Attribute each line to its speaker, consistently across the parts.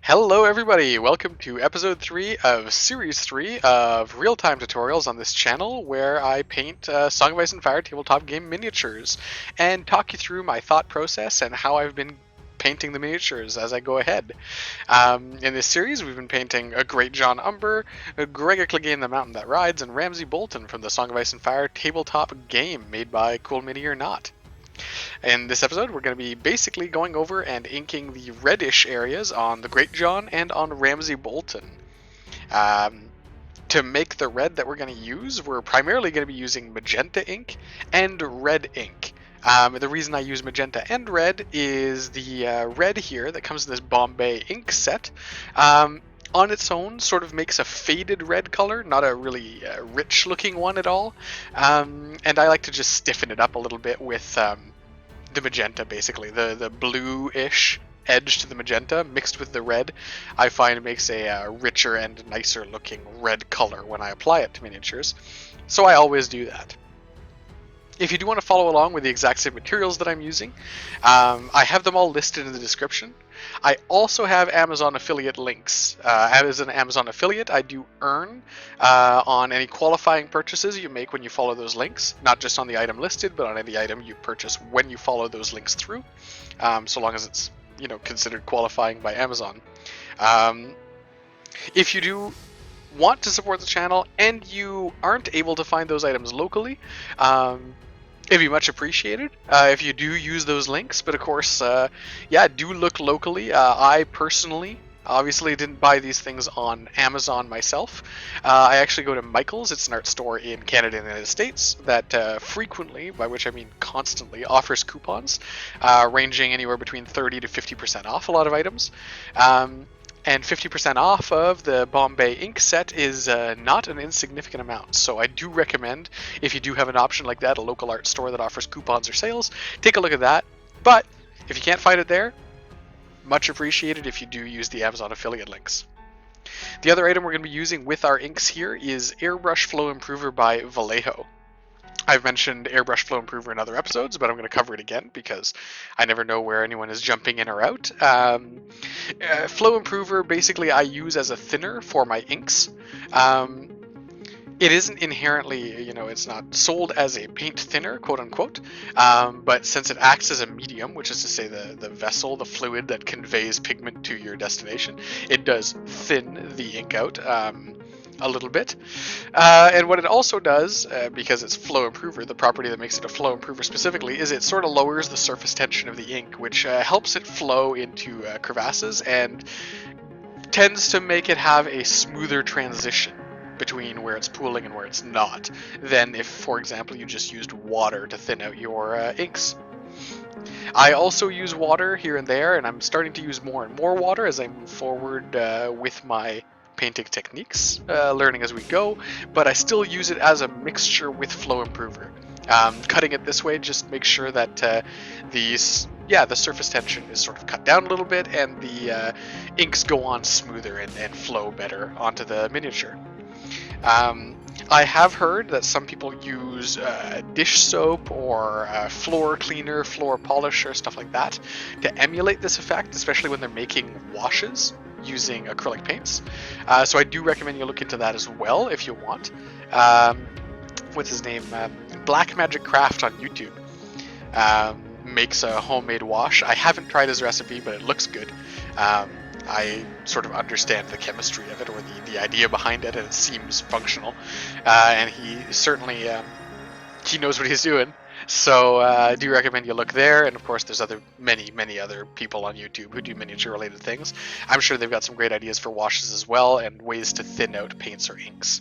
Speaker 1: Hello everybody, welcome to episode 3 of series 3 of real-time tutorials on this channel where I paint Song of Ice and Fire tabletop game miniatures and talk you through my thought process and how I've been painting the miniatures as I go ahead. In this series we've been painting a Great John Umber, Gregor Clegane the Mountain That Rides, and Ramsay Bolton from the Song of Ice and Fire tabletop game made by Cool Mini or Not. In this episode, we're going to be basically going over and inking the reddish areas on the Great John and on Ramsay Bolton. To make the red that we're going to use, we're primarily going to be using magenta ink and red ink. The reason I use magenta and red is the red here that comes in this Bombay ink set. On its own sort of makes a faded red color, not a really rich looking one at all. And I like to just stiffen it up a little bit with the magenta, basically. The blue-ish edge to the magenta mixed with the red, I find makes a richer and nicer looking red color when I apply it to miniatures. So I always do that. If you do want to follow along with the exact same materials that I'm using, I have them all listed in the description. I also have Amazon affiliate links. As an Amazon affiliate, I do earn on any qualifying purchases you make when you follow those links, not just on the item listed, but on any item you purchase when you follow those links through, so long as it's considered qualifying by Amazon. If you do want to support the channel and you aren't able to find those items locally, it'd be much appreciated if you do use those links, but of course, do look locally. I personally obviously didn't buy these things on Amazon myself. I actually go to Michael's. It's an art store in Canada and the United States that frequently, by which I mean constantly, offers coupons ranging anywhere between 30 to 50% off a lot of items. And 50% off of the Bombay ink set is not an insignificant amount. So I do recommend, if you do have an option like that, a local art store that offers coupons or sales, take a look at that. But if you can't find it there, much appreciated if you do use the Amazon affiliate links. The other item we're going to be using with our inks here is Airbrush Flow Improver by Vallejo. I've mentioned Airbrush Flow Improver in other episodes, but I'm going to cover it again because I never know where anyone is jumping in or out. Flow Improver, basically, I use as a thinner for my inks. It isn't inherently, it's not sold as a paint thinner, quote unquote, but since it acts as a medium, which is to say the vessel, the fluid that conveys pigment to your destination, it does thin the ink out a little bit. And what it also does, because it's flow improver, the property that makes it a flow improver specifically, is it sort of lowers the surface tension of the ink, which helps it flow into crevasses and tends to make it have a smoother transition between where it's pooling and where it's not than if, for example, you just used water to thin out your inks. I also use water here and there, and I'm starting to use more and more water as I move forward with my painting techniques, learning as we go, but I still use it as a mixture with Flow Improver. Cutting it this way just makes sure that the surface tension is sort of cut down a little bit and the inks go on smoother and flow better onto the miniature. I have heard that some people use dish soap or floor cleaner, floor polisher, stuff like that to emulate this effect, especially when they're making washes using acrylic paints. So I do recommend you look into that as well if you want. What's his name? Black Magic Craft on YouTube makes a homemade wash. I haven't tried his recipe, but it looks good. I sort of understand the chemistry of it, or the idea behind it, and it seems functional. And he certainly he knows what he's doing. So I do recommend you look there, and of course there's many other people on YouTube who do miniature related things. I'm sure they've got some great ideas for washes as well, and ways to thin out paints or inks.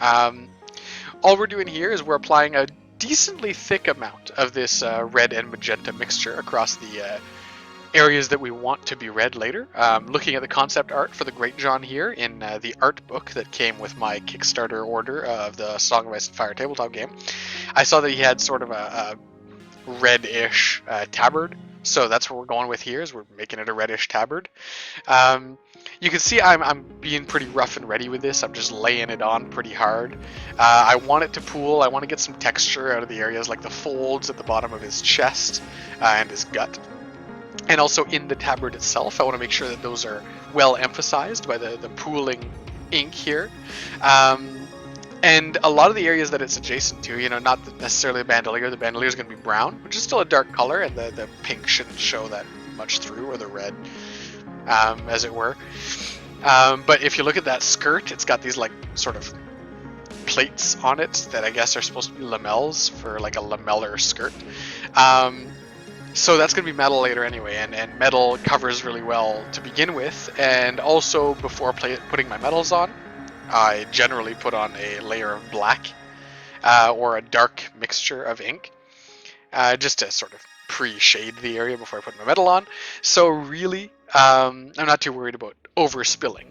Speaker 1: All we're doing here is we're applying a decently thick amount of this red and magenta mixture across the areas that we want to be red later. Looking at the concept art for the Great John here in the art book that came with my Kickstarter order of the Song of Ice and Fire tabletop game, I saw that he had sort of a red-ish tabard, so that's what we're going with here, is we're making it a reddish tabard. You can see I'm being pretty rough and ready with this. I'm just laying it on pretty hard. I want it to pool. I want to get some texture out of the areas like the folds at the bottom of his chest and his gut. and also in the tabard itself. I want to make sure that those are well emphasized by the pooling ink here. And a lot of the areas that it's adjacent to, you know, not necessarily the bandolier is going to be brown, which is still a dark color, and the pink shouldn't show that much through, or the red, as it were. But if you look at that skirt, it's got these like sort of plates on it that I guess are supposed to be lamelles for like a lamellar skirt. So that's going to be metal later anyway, and metal covers really well to begin with. And also, before putting my metals on, I generally put on a layer of black or a dark mixture of ink, just to sort of pre-shade the area before I put my metal on. So really, I'm not too worried about overspilling.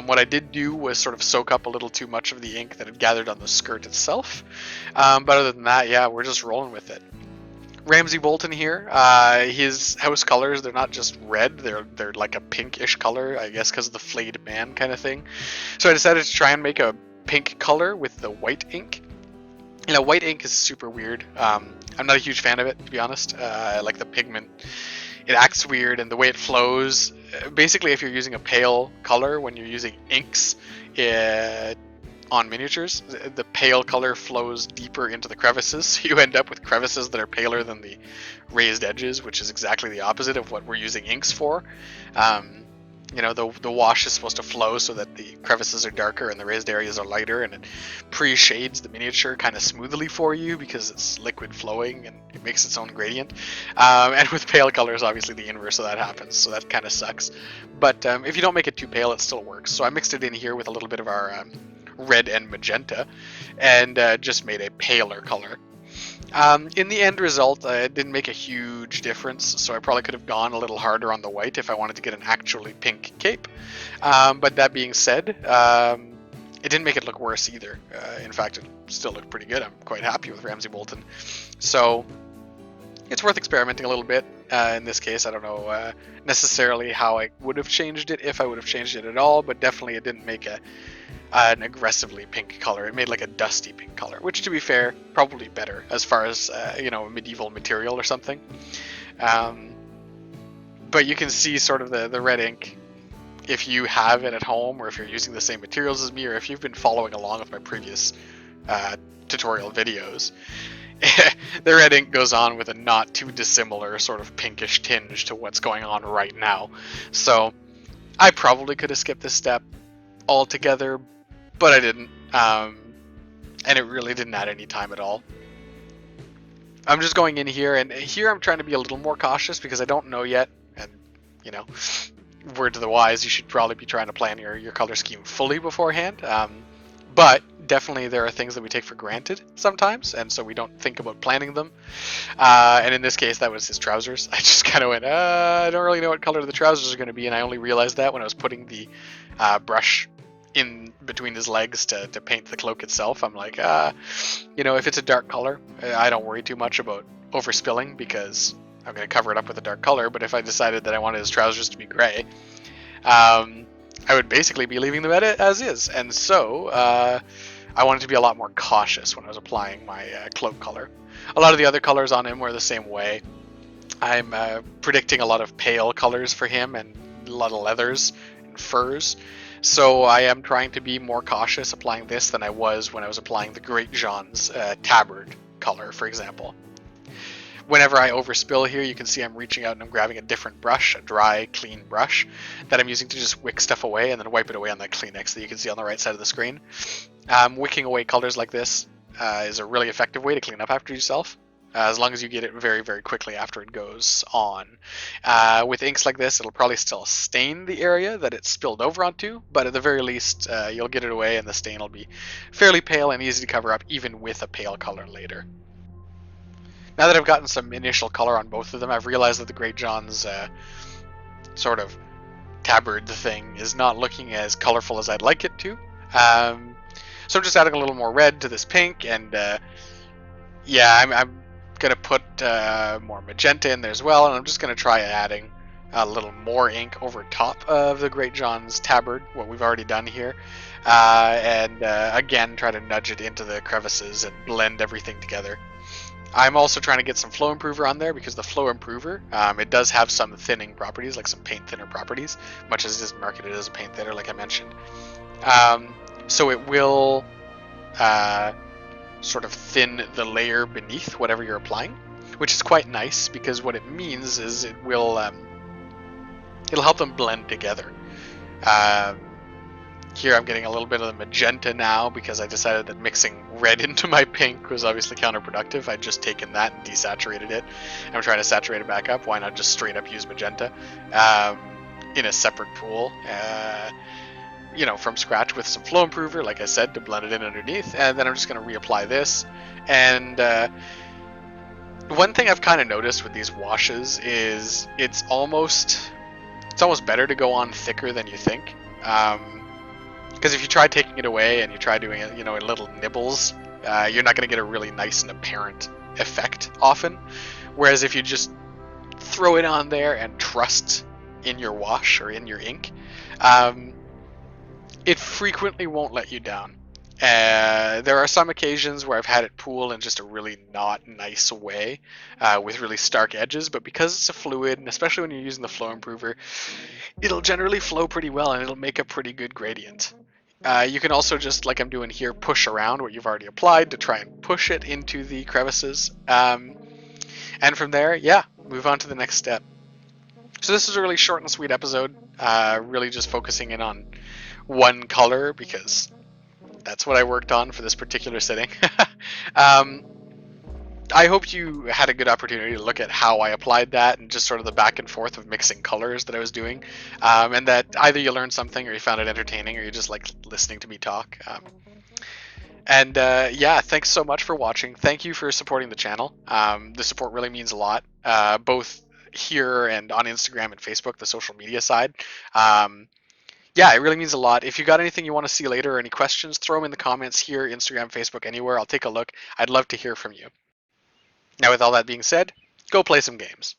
Speaker 1: What I did do was sort of soak up a little too much of the ink that had gathered on the skirt itself. But other than that, yeah, we're just rolling with it. Ramsay Bolton here, his house colors, they're not just red, they're like a pinkish color, I guess because of the flayed man kind of thing. So I decided to try and make a pink color with the white ink. You know, white ink is super weird. I'm not a huge fan of it, to be honest. I like the pigment. It acts weird, and the way it flows. Basically, if you're using a pale color, when you're using inks on miniatures, the pale color flows deeper into the crevices, so you end up with crevices that are paler than the raised edges, which is exactly the opposite of what we're using inks for. You know, the wash is supposed to flow so that the crevices are darker and the raised areas are lighter, and it pre-shades the miniature kind of smoothly for you because it's liquid flowing and it makes its own gradient. And with pale colors, obviously the inverse of that happens, so that kind of sucks. But if you don't make it too pale, it still works. So I mixed it in here with a little bit of our red and magenta, and just made a paler color. In the end result, it didn't make a huge difference, so I probably could have gone a little harder on the white if I wanted to get an actually pink cape. But that being said, it didn't make it look worse either. In fact, it still looked pretty good. I'm quite happy with Ramsay Bolton. So it's worth experimenting a little bit. In this case, I don't know necessarily how I would have changed it, if I would have changed it at all, but definitely it didn't make an aggressively pink color. It made like a dusty pink color, which, to be fair, probably better as far as you know, medieval material or something. But you can see sort of the red ink if you have it at home, or if you're using the same materials as me, or if you've been following along with my previous tutorial videos. The red ink goes on with a not too dissimilar sort of pinkish tinge to what's going on right now. So I probably could have skipped this step altogether, but I didn't, and it really didn't add any time at all. I'm just going in here, and here I'm trying to be a little more cautious because I don't know yet, and, you know, word to the wise, you should probably be trying to plan your color scheme fully beforehand, but definitely there are things that we take for granted sometimes, and so we don't think about planning them. And in this case, that was his trousers. I just kind of went, I don't really know what color the trousers are going to be, and I only realized that when I was putting the brush in between his legs to paint the cloak itself. I'm like, you know, if it's a dark color, I don't worry too much about overspilling because I'm going to cover it up with a dark color. But if I decided that I wanted his trousers to be gray, I would basically be leaving them as is. And so I wanted to be a lot more cautious when I was applying my cloak color. A lot of the other colors on him were the same way. I'm predicting a lot of pale colors for him and a lot of leathers and furs. So I am trying to be more cautious applying this than I was when I was applying the Great Jean's tabard color, for example. Whenever I overspill here, you can see I'm reaching out and I'm grabbing a different brush, a dry, clean brush, that I'm using to just wick stuff away and then wipe it away on that Kleenex that you can see on the right side of the screen. Wicking away colors like this is a really effective way to clean up after yourself, as long as you get it very, very quickly after it goes on. With inks like this, it'll probably still stain the area that it's spilled over onto, but at the very least, you'll get it away and the stain will be fairly pale and easy to cover up, even with a pale color later. Now that I've gotten some initial color on both of them, I've realized that the Great John's sort of tabard thing is not looking as colorful as I'd like it to. So I'm just adding a little more red to this pink, and yeah, I'm going to put more magenta in there as well, and I'm just going to try adding a little more ink over top of the Great John's tabard, what we've already done here, and again, try to nudge it into the crevices and blend everything together. I'm also trying to get some flow improver on there because the flow improver, it does have some thinning properties, like some paint thinner properties, much as it is marketed as a paint thinner, like I mentioned. So it will sort of thin the layer beneath whatever you're applying, which is quite nice because what it means is it will it'll help them blend together. Um, Here I'm getting a little bit of the magenta now because I decided that mixing red into my pink was obviously counterproductive. I'd just taken that and desaturated it. I'm trying to saturate it back up. Why not just straight up use magenta in a separate pool, from scratch with some flow improver, like I said, to blend it in underneath. And then I'm just going to reapply this. And one thing I've kind of noticed with these washes is it's almost better to go on thicker than you think. Because if you try taking it away and you try doing it, in little nibbles, you're not going to get a really nice and apparent effect often. Whereas if you just throw it on there and trust in your wash or in your ink, it frequently won't let you down. There are some occasions where I've had it pool in just a really not nice way with really stark edges, but because it's a fluid, and especially when you're using the flow improver, it'll generally flow pretty well and it'll make a pretty good gradient. You can also just, like I'm doing here, push around what you've already applied to try and push it into the crevices. And from there, move on to the next step. So this is a really short and sweet episode, really just focusing in on one color because that's what I worked on for this particular sitting. I hope you had a good opportunity to look at how I applied that and just sort of the back and forth of mixing colors that I was doing, and that either you learned something or you found it entertaining or you just like listening to me talk. Thanks so much for watching. Thank you for supporting the channel. The support really means a lot, both here and on Instagram and Facebook, the social media side. It really means a lot. If you got anything you want to see later or any questions, throw them in the comments here, Instagram, Facebook, anywhere. I'll take a look. I'd love to hear from you. Now, with all that being said, go play some games.